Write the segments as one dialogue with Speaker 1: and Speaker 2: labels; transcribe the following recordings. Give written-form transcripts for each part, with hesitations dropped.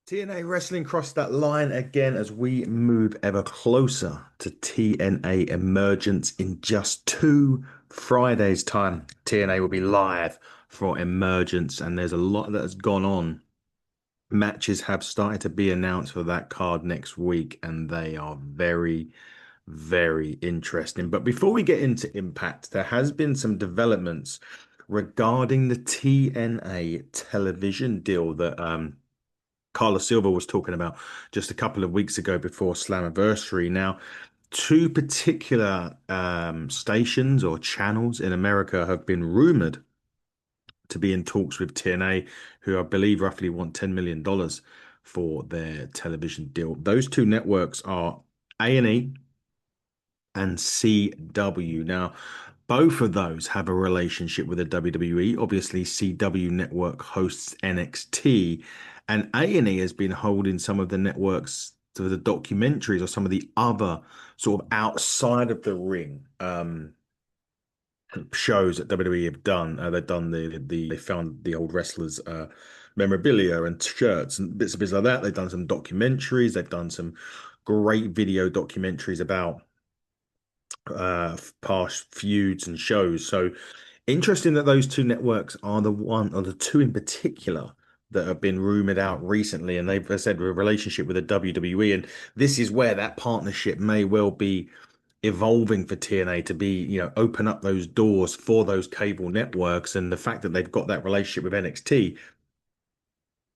Speaker 1: TNA Wrestling crossed that line again as we move ever closer to TNA Emergence in just 2 Fridays' time. TNA will be live for Emergence, and there's a lot that has gone on. Matches have started to be announced for that card next week, and they are very, very interesting. But before we get into Impact, there has been some developments regarding the TNA television deal that Carlos Silva was talking about just a couple of weeks ago before Slammiversary. Now, two particular stations or channels in America have been rumored to be in talks with TNA, who I believe roughly want $10 million for their television deal. Those two networks are A&E and CW. Now, both of those have a relationship with the WWE. Obviously, CW Network hosts NXT, and A&E has been holding some of the networks to the documentaries or some of the other sort of outside of the ring shows that WWE have done. They've done they found the old wrestlers memorabilia and shirts and bits like that. They've done some documentaries. They've done some great video documentaries about past feuds and shows. So interesting that those two networks are the two in particular that have been rumored out recently, and they've said a relationship with the WWE, and this is where that partnership may well be evolving for TNA to be, open up those doors for those cable networks, and the fact that they've got that relationship with NXT,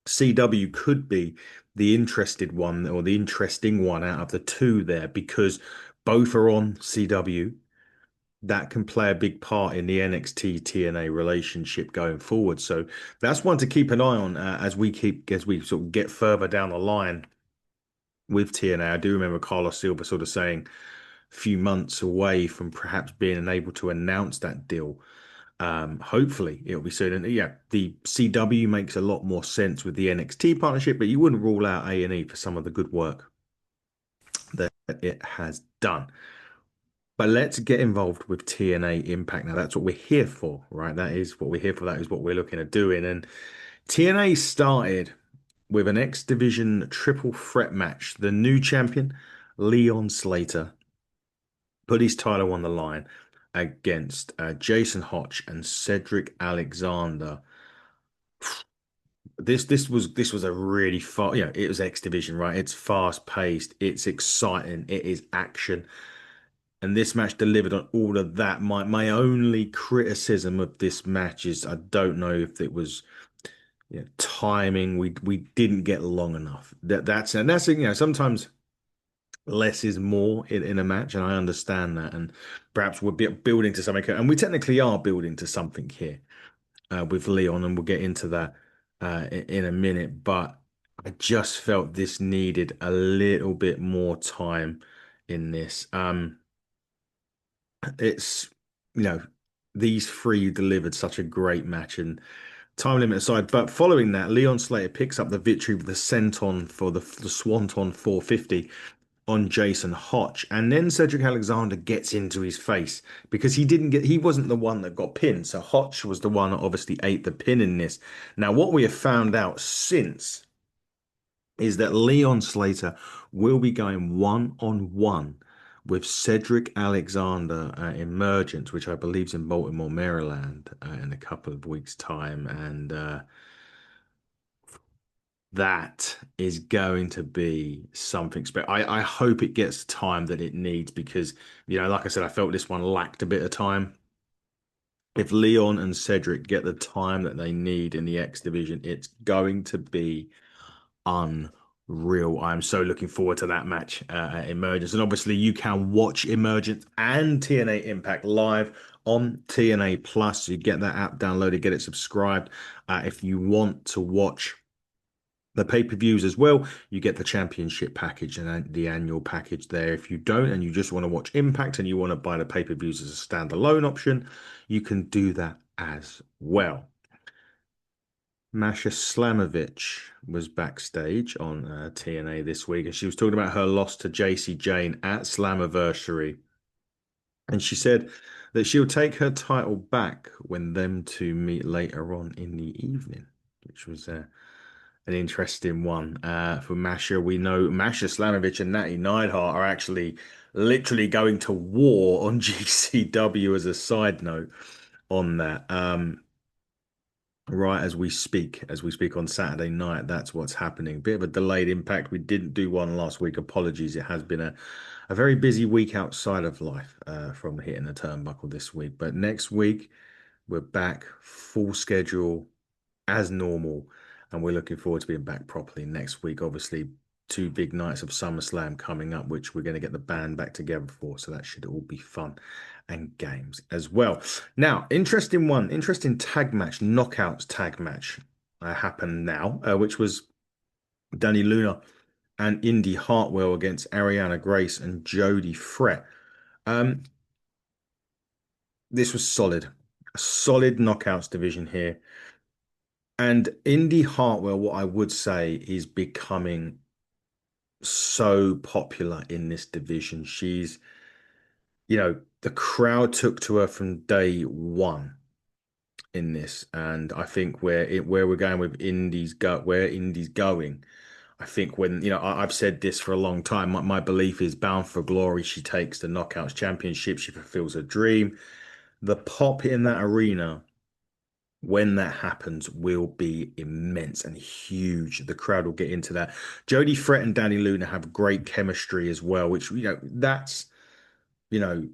Speaker 1: CW could be the interested one or the interesting one out of the two there because both are on CW that can play a big part in the NXT TNA relationship going forward. So that's one to keep an eye on as we sort of get further down the line with TNA. I do remember Carlos Silva sort of saying a few months away from perhaps being able to announce that deal. Hopefully it'll be soon. And yeah, the CW makes a lot more sense with the NXT partnership, but you wouldn't rule out A&E for some of the good work that it has done. But let's get involved with TNA Impact. Now, that's what we're here for, right? That is what we're here for. That is what we're looking at doing. And TNA started with an X Division triple threat match. The new champion, Leon Slater, put his title on the line against Jason Hotch and Cedric Alexander. This was a really fast, it was X Division, right? It's fast paced, it's exciting, it is action. And this match delivered on all of that. My only criticism of this match is I don't know if it was timing. We didn't get long enough. That's sometimes less is more in a match, and I understand that. And perhaps we're building to something, and we technically are building to something here with Leon, and we'll get into that in a minute. But I just felt this needed a little bit more time in this. It's you know these three delivered such a great match and time limit aside. But following that, Leon Slater picks up the victory with the senton for the Swanton 450 on Jason Hotch, and then Cedric Alexander gets into his face because he wasn't the one that got pinned, so Hotch was the one that obviously ate the pin in this. Now, what we have found out since is that Leon Slater will be going one-on-one with Cedric Alexander Emergence, which I believe is in Baltimore, Maryland, in a couple of weeks' time. And that is going to be something special. I hope it gets the time that it needs because, like I said, I felt this one lacked a bit of time. If Leon and Cedric get the time that they need in the X Division, it's going to be unreal. I'm so looking forward to that match at Emergence. And obviously, you can watch Emergence and TNA Impact live on TNA Plus. You get that app downloaded, get it subscribed. If you want to watch the pay-per-views as well, you get the championship package and the annual package there. If you don't and you just want to watch Impact and you want to buy the pay-per-views as a standalone option, you can do that as well. Masha Slamovich was backstage on TNA this week, and she was talking about her loss to JC Jane at Slammiversary. And she said that she'll take her title back when them two meet later on in the evening, which was an interesting one for Masha. We know Masha Slamovich and Natty Neidhart are actually literally going to war on GCW as a side note on that. Right as we speak on Saturday night, that's what's happening. Bit of a delayed impact. We didn't do one last week. Apologies. It has been a very busy week outside of life from hitting the turnbuckle this week. But next week, we're back full schedule as normal, and we're looking forward to being back properly next week. Obviously, two big nights of SummerSlam coming up, which we're going to get the band back together for. So that should all be fun and games as well. Now, interesting tag match, knockouts tag match happened now, which was Danny Luna and Indy Hartwell against Ariana Grace and Jody Fret. Um, this was solid, a solid knockouts division here. And Indy Hartwell, what I would say, is becoming so popular in this division. The crowd took to her from day one in this, and I think where we're going with where Indy's going. I think I've said this for a long time. My belief is bound for glory. She takes the Knockouts Championship. She fulfills her dream. The pop in that arena when that happens will be immense and huge. The crowd will get into that. Jody Fret and Danny Luna have great chemistry as well, which that's you know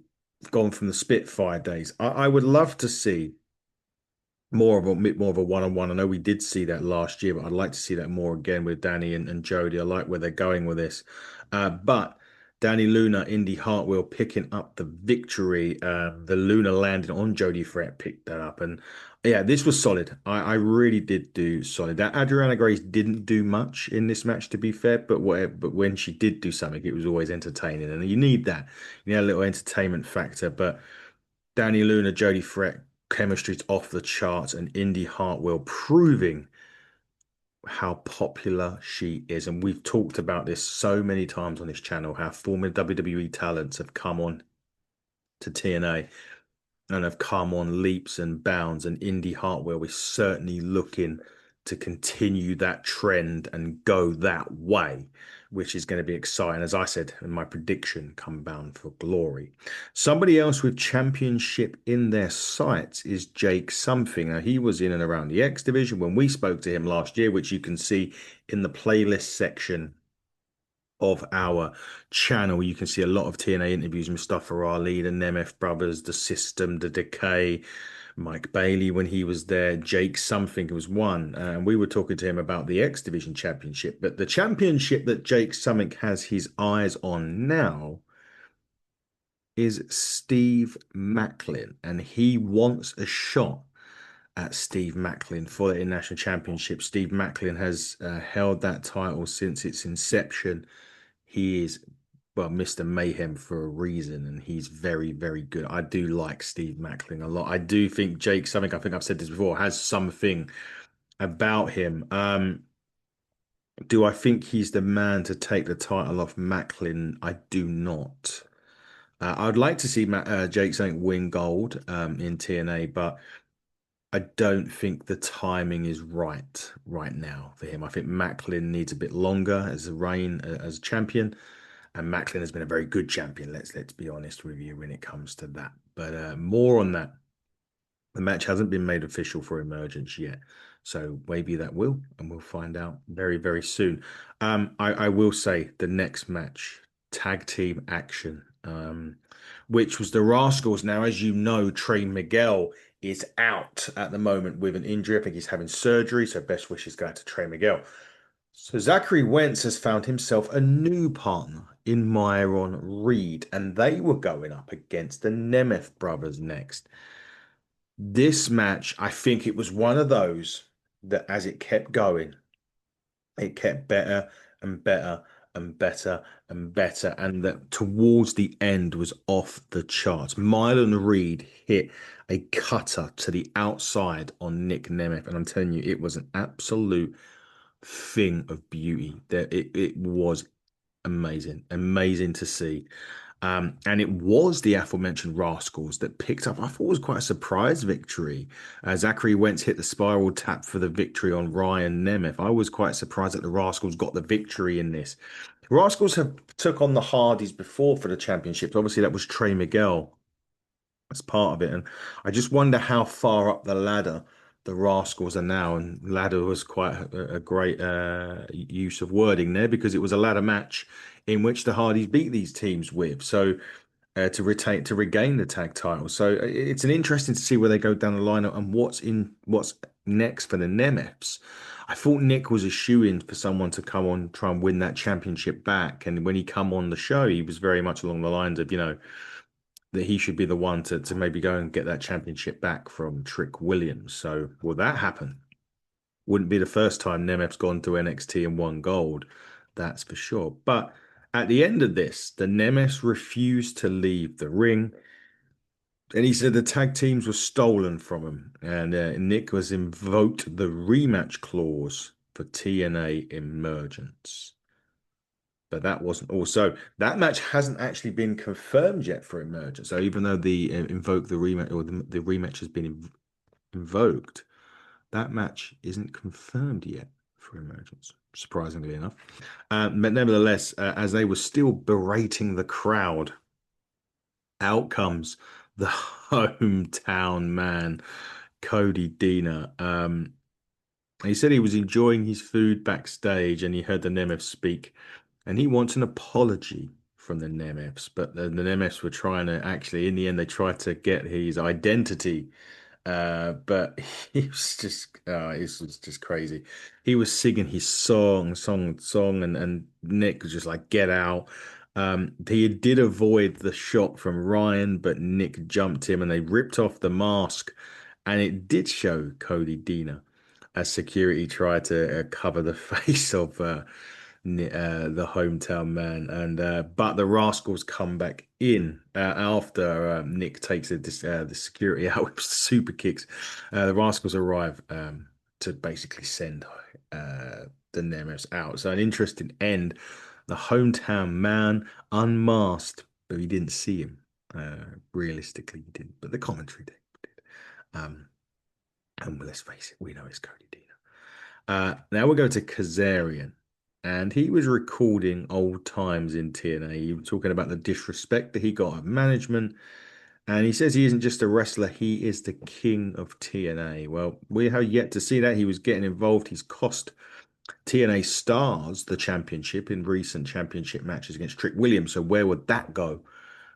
Speaker 1: gone from the Spitfire days. I would love to see more of a one-on-one. I know we did see that last year, but I'd like to see that more again with Danny and Jody. I like where they're going with this. But Danny Luna, Indy Hartwell picking up the victory. The Luna landing on Jody Fret picked that up. And yeah, this was solid. I really did do solid. That Adriana Grace didn't do much in this match, to be fair, but when she did do something, it was always entertaining. And you need that. You need a little entertainment factor. But Danny Luna, Jody Fret, chemistry's off the charts, and Indy Hartwell proving how popular she is. And we've talked about this so many times on this channel, how former WWE talents have come on to TNA and have come on leaps and bounds. And Indy Hartwell is certainly looking to continue that trend and go that way, which is going to be exciting. As I said in my prediction, come bound for glory. Somebody else with championship in their sights is Jake Something. Now, he was in and around the X division when we spoke to him last year, which you can see in the playlist section of our channel. You can see a lot of TNA interviews, Mustafa Ali, the Nemeth brothers, The System, The Decay, Mike Bailey when he was there, Jake Something was one. And we were talking to him about the X Division Championship. But the championship that Jake Something has his eyes on now is Steve Macklin. And he wants a shot at Steve Macklin for the International Championship. Steve Macklin has held that title since its inception. He is, well, Mr. Mayhem for a reason, and he's very, very good. I do like Steve Macklin a lot. I do think Jake Something, I think I've said this before, has something about him. Do I think he's the man to take the title off Macklin? I do not. I'd like to see Jake Something win gold in TNA, but I don't think the timing is right now for him. I think Macklin needs a bit longer as a reign as champion. And Macklin has been a very good champion. Let's be honest with you when it comes to that. But more on that. The match hasn't been made official for Emergence yet, so maybe that will, and we'll find out very, very soon. I will say the next match, tag team action, which was the Rascals. Now, as you know, Trey Miguel is out at the moment with an injury. I think he's having surgery, so best wishes go out to Trey Miguel. So Zachary Wentz has found himself a new partner in Myron Reed, and they were going up against the Nemeth brothers next. This match, I think it was one of those that as it kept going, it kept better and better and better and better, and that towards the end was off the charts. Myron Reed hit a cutter to the outside on Nick Nemeth, and I'm telling you, it was an absolute thing of beauty. It was amazing to see. And it was the aforementioned Rascals that picked up, I thought it was quite a surprise victory. Zachary Wentz hit the spiral tap for the victory on Ryan Nemeth. I was quite surprised that the Rascals got the victory in this. Rascals have took on the Hardys before for the championships. Obviously, that was Trey Miguel as part of it. And I just wonder how far up the ladder the Rascals are now. And ladder was quite a great use of wording there because it was a ladder match in which the Hardys beat these teams with. So to regain the tag title. So it's an interesting to see where they go down the line and what's next for the Nemeths. I thought Nick was a shoe-in for someone to come on try and win that championship back. And when he come on the show, he was very much along the lines of, that he should be the one to maybe go and get that championship back from Trick Williams. So will that happen? Wouldn't be the first time Nemeth's gone to NXT and won gold, that's for sure. But at the end of this, the Nemeths refused to leave the ring. And he said the tag teams were stolen from him. And Nick was invoked the rematch clause for TNA Emergence. But that wasn't all. So that match hasn't actually been confirmed yet for Emergence. So even though the invoke the rematch or the rematch has been invoked, that match isn't confirmed yet for Emergence, surprisingly enough. But nevertheless, as they were still berating the crowd, out comes the hometown man, Cody Deaner. He said he was enjoying his food backstage and he heard the Nemeth speak, and he wants an apology from the Nemeths. But the Nemeths were trying to actually, in the end, they tried to get his identity, but he was just, it was just crazy. He was singing his song, and Nick was just like, "Get out." He did avoid the shot from Ryan, but Nick jumped him, and they ripped off the mask, and it did show Cody Deaner as security tried to cover the face of the hometown man, and but the Rascals come back in after Nick takes the security out with super kicks. The Rascals arrive to basically send the Nemeths out. So an interesting end. The hometown man unmasked, but we didn't see him. Realistically, he didn't, but the commentary did. And let's face it, we know it's Cody Deaner. Now we'll go to Kazarian. And he was recording old times in TNA. He was talking about the disrespect that he got of management. And he says he isn't just a wrestler, he is the king of TNA. Well, we have yet to see that. He was getting involved. He's cost TNA Stars the championship in recent championship matches against Trick Williams. So where would that go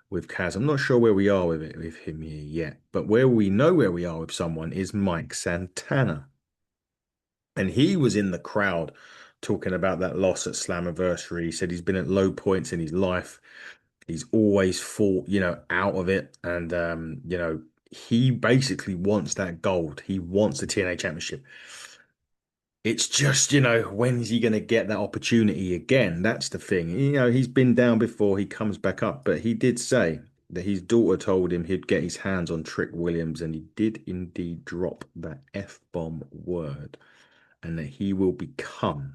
Speaker 1: with Kaz? I'm not sure where we are with it with him here yet. But where we know where we are with someone is Mike Santana. And he was in the crowd talking about that loss at Slammiversary. He said he's been at low points in his life. He's always fought, out of it. And, he basically wants that gold. He wants the TNA Championship. It's just, when is he going to get that opportunity again? That's the thing. He's been down before. He comes back up. But he did say that his daughter told him he'd get his hands on Trick Williams. And he did indeed drop that F-bomb word, and that he will become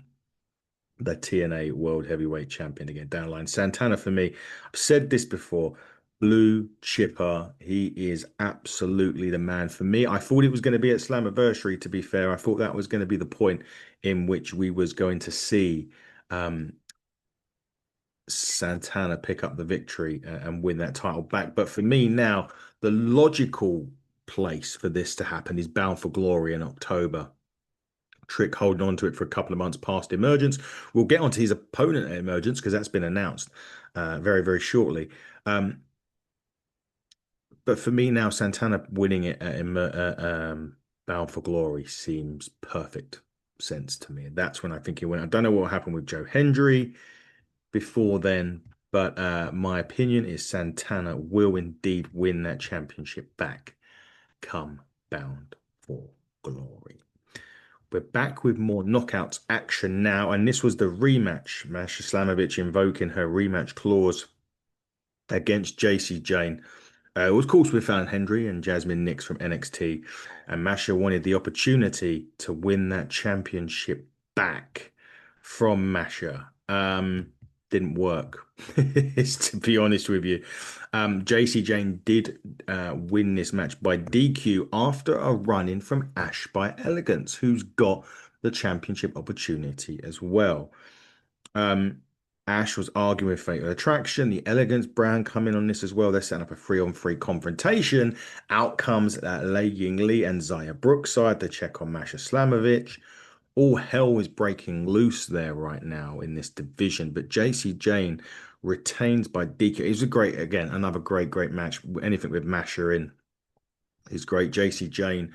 Speaker 1: the TNA World Heavyweight Champion again down the line. Santana, for me, I've said this before, blue chipper. He is absolutely the man for me. I thought it was going to be at Slammiversary, to be fair. I thought that was going to be the point in which we was going to see Santana pick up the victory and win that title back. But for me now, the logical place for this to happen is Bound for Glory in October. Trick holding on to it for a couple of months past Emergence. We'll get onto his opponent at Emergence because that's been announced very, very shortly. But for me now, Santana winning it at Bound for Glory seems perfect sense to me. And that's when I think he went. I don't know what happened with Joe Hendry before then, but my opinion is Santana will indeed win that championship back come Bound for Glory. We're back with more knockouts action now, and this was the rematch. Masha Slamovich invoking her rematch clause against JC Jane. It was, of course, with Fallon Hendry and Jasmine Nix from NXT, and Masha wanted the opportunity to win that championship back from Masha. didn't work. Is to be honest with you. JC Jane did win this match by DQ after a run-in from Ash by Elegance, who's got the championship opportunity as well. Um, Ash was arguing with Fatal Attraction. The Elegance brand come in on this as well. They're setting up a three-on-three confrontation. Out comes Lei Ying Lee and Zaya Brookside to check on Masha Slamovich. All hell is breaking loose there right now in this division. But JC Jane retains by DQ. It was a great, again, another great match. Anything with Masha in is great. JC Jane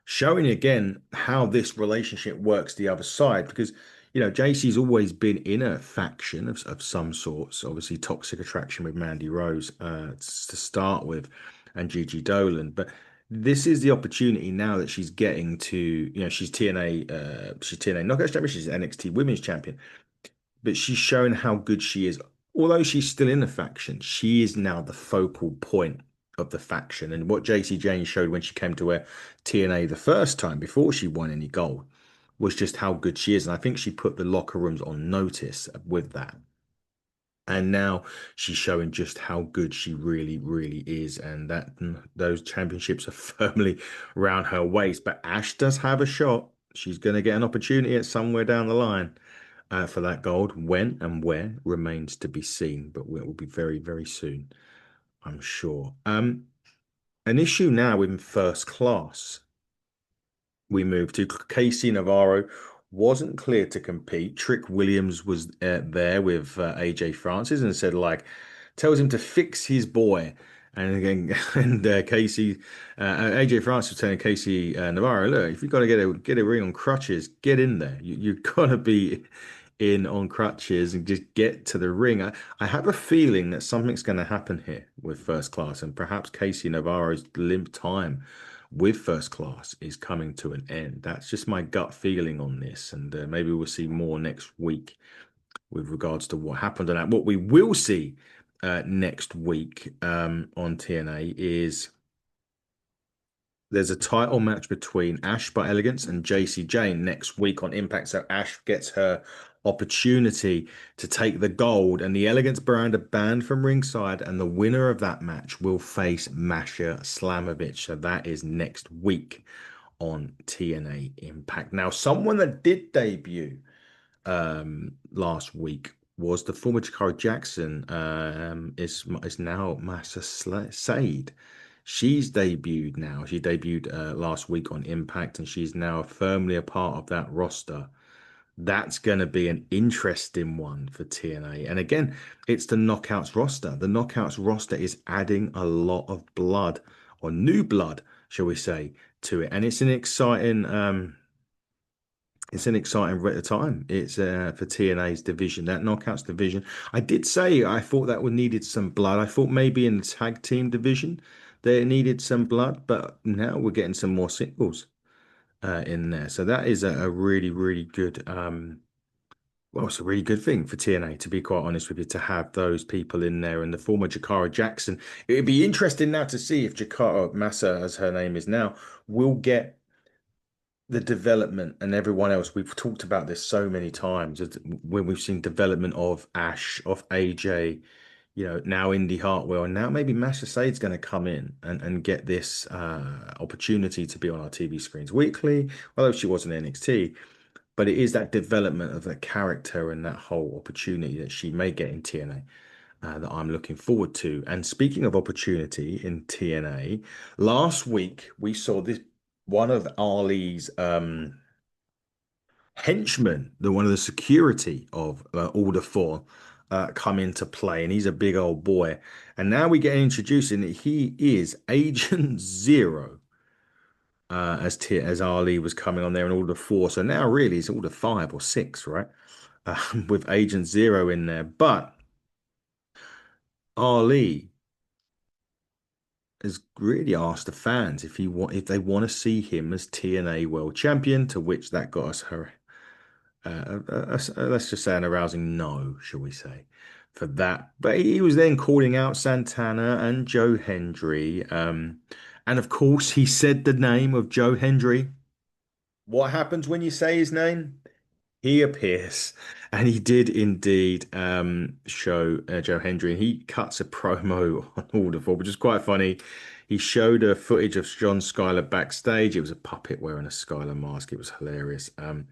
Speaker 1: showing again how this relationship works the other side because JC's always been in a faction of some sorts, obviously toxic attraction with Mandy Rose to start with and Gigi Dolan, but this is the opportunity now that she's getting to, she's TNA Knockouts champion, she's NXT Women's Champion, but she's shown how good she is. Although she's still in the faction, she is now the focal point of the faction. And what JC Jane showed when she came to wear TNA the first time before she won any gold was just how good she is. And I think she put the locker rooms on notice with that. And now she's showing just how good she really is. And that those championships are firmly around her waist. But Ash does have a shot. She's going to get an opportunity at somewhere down the line for that gold. When and where remains to be seen, but it will be very soon, I'm sure. An issue now in first class. We moved to Casey Navarro wasn't clear to compete. Trick Williams was there with AJ Francis and said like tells him to fix his boy. And again, and Casey, AJ Francis was telling Casey Navarro, look, if you've got to get a ring on crutches, get in there. You've got to be in on crutches and just get to the ring. I have a feeling that something's going to happen here with first class, and perhaps Casey Navarro's limp time with first class is coming to an end. That's just my gut feeling on this, and maybe we'll see more next week with regards to what happened on that. What we will see next week on TNA is there's a title match between Ash by Elegance and JC Jane next week on Impact. So Ash gets her opportunity to take the gold, and the Elegance brand are banned from ringside, and the winner of that match will face Masha Slamovich. So that is next week on TNA Impact. Now, someone that did debut last week was the former Jakara Jackson, is now Masa Sade. She's debuted now. She debuted last week on Impact, and she's now firmly a part of that roster. That's going to be an interesting one for TNA. And again, it's the Knockouts roster. The Knockouts roster is adding a lot of blood, or new blood, shall we say, to it. And it's an exciting time. It's for TNA's division, that Knockouts division. I did say I thought that would needed some blood. I thought maybe in the tag team division they needed some blood, but now we're getting some more singles in there. So that is a really good well, it's a really good thing for TNA, to be quite honest with you, to have those people in there. And the former Jakara Jackson, it would be interesting now to see if Jakara Massa, as her name is now, will get the development, and everyone else. We've talked about this so many times when we've seen development of Ash, of AJ, now Indy Hartwell, and now maybe Masha Sade's going to come in and get this opportunity to be on our TV screens weekly, although she was in NXT. But it is that development of that character and that whole opportunity that she may get in TNA that I'm looking forward to. And speaking of opportunity in TNA, last week we saw this one of Ali's henchmen, one of the security of Order 4, come into play, and he's a big old boy. And now we get introduced, and he is Agent Zero. As Ali was coming on there in Order 4. So now really it's Order 5 or 6, right? With Agent Zero in there. But Ali has really asked the fans if they want to see him as TNA World Champion, to which that got us her let's just say an arousing no, shall we say, for that. But he was then calling out Santana and Joe Hendry. And of course, he said the name of Joe Hendry. What happens when you say his name? he appears, and he did indeed show Joe Hendry, and he cuts a promo on all the four, which is quite funny. He showed a footage of John Skyler backstage. It was a puppet wearing a Skyler mask. It was hilarious. And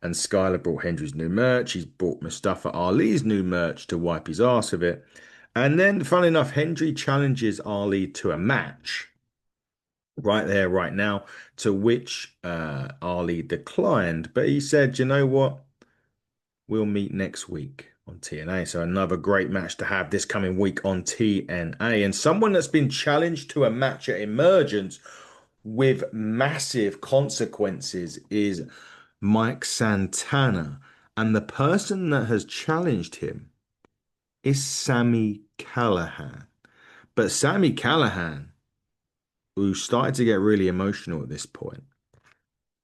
Speaker 1: Skyler brought Hendry's new merch. He's brought Mustafa Ali's new merch to wipe his ass with it. And then, funnily enough, Hendry challenges Ali to a match right there, right now, to which Ali declined. But he said, you know what? We'll meet next week on TNA. So another great match to have this coming week on TNA. And someone that's been challenged to a match at Emergence with massive consequences is Mike Santana. And the person that has challenged him is Sammy Callahan. But Sammy Callahan, who started to get really emotional at this point,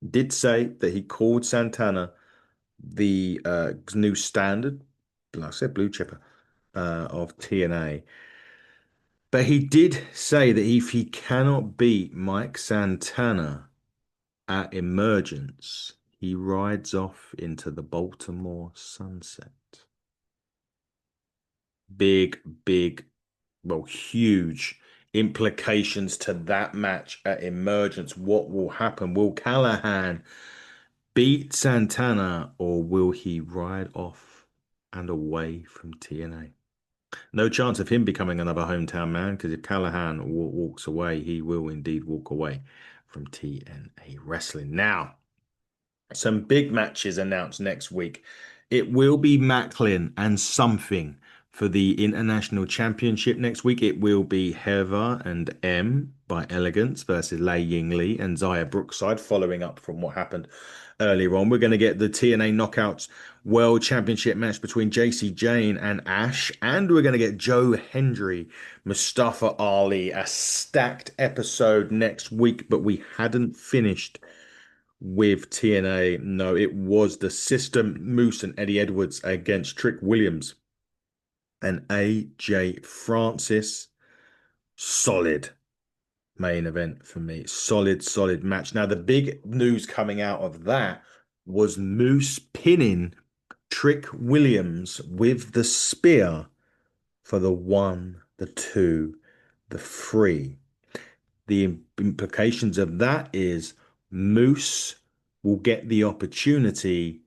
Speaker 1: did say that he called Santana the new standard, like I said, blue chipper of TNA. But he did say that if he cannot beat Mike Santana at Emergence, he rides off into the Baltimore sunset. Big, big, well, huge implications to that match at Emergence. What will happen? Will Callahan beat Santana, or will he ride off and away from TNA? No chance of him becoming another hometown man, because if Callahan walks away, he will indeed walk away from TNA Wrestling. Now, some big matches announced next week. It will be Macklin and something for the International Championship next week. It will be Heather and M by Elegance versus Lei Ying Lee and Zaya Brookside, following up from what happened earlier on. We're going to get the TNA Knockouts World Championship match between JC Jane and Ash, and we're going to get Joe Hendry, Mustafa Ali, a stacked episode next week, but we hadn't finished with TNA. No, it was the System, Moose and Eddie Edwards against Trick Williams and AJ Francis. Solid main event for me. Solid, solid match. Now, the big news coming out of that was Moose pinning Trick Williams with the spear for the 1, the 2, the 3. The implications of that is Moose will get the opportunity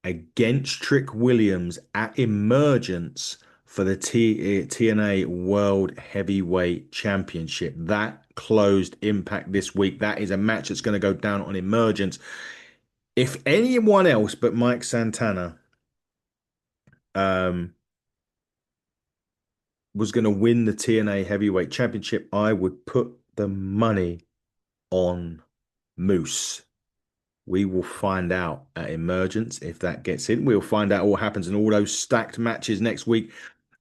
Speaker 1: against Trick Williams at Emergence for the TNA World Heavyweight Championship. That closed Impact this week. That is a match that's going to go down on Emergence. If anyone else but Mike Santana was going to win the TNA Heavyweight Championship, I would put the money on Moose. We will find out at Emergence if that gets in. We'll find out what happens in all those stacked matches next week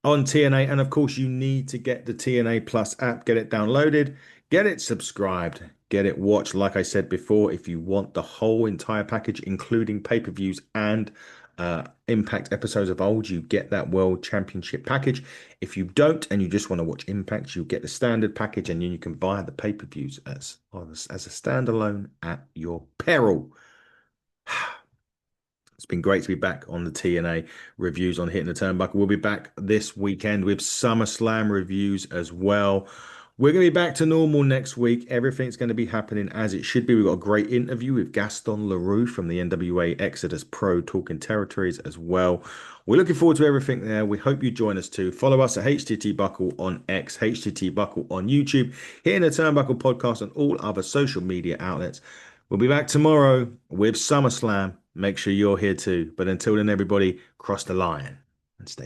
Speaker 1: on TNA. And of course, you need to get the TNA Plus app, get it downloaded, get it subscribed, get it watched. Like I said before, if you want the whole entire package, including pay-per-views and Impact episodes of old, you get that World Championship package. If you don't and you just want to watch Impact, you get the standard package, and then you can buy the pay-per-views as a standalone at your peril. It's been great to be back on the TNA reviews on Hitting the Turnbuckle. We'll be back this weekend with SummerSlam reviews as well. We're going to be back to normal next week. Everything's going to be happening as it should be. We've got a great interview with Gaston Leroux from the NWA Exodus Pro Talking Territories as well. We're looking forward to everything there. We hope you join us too. Follow us at HTT Buckle on X, HTT Buckle on YouTube, Hitting the Turnbuckle podcast on all other social media outlets. We'll be back tomorrow with SummerSlam. Make sure you're here too. But until then, everybody, cross the line and stay safe.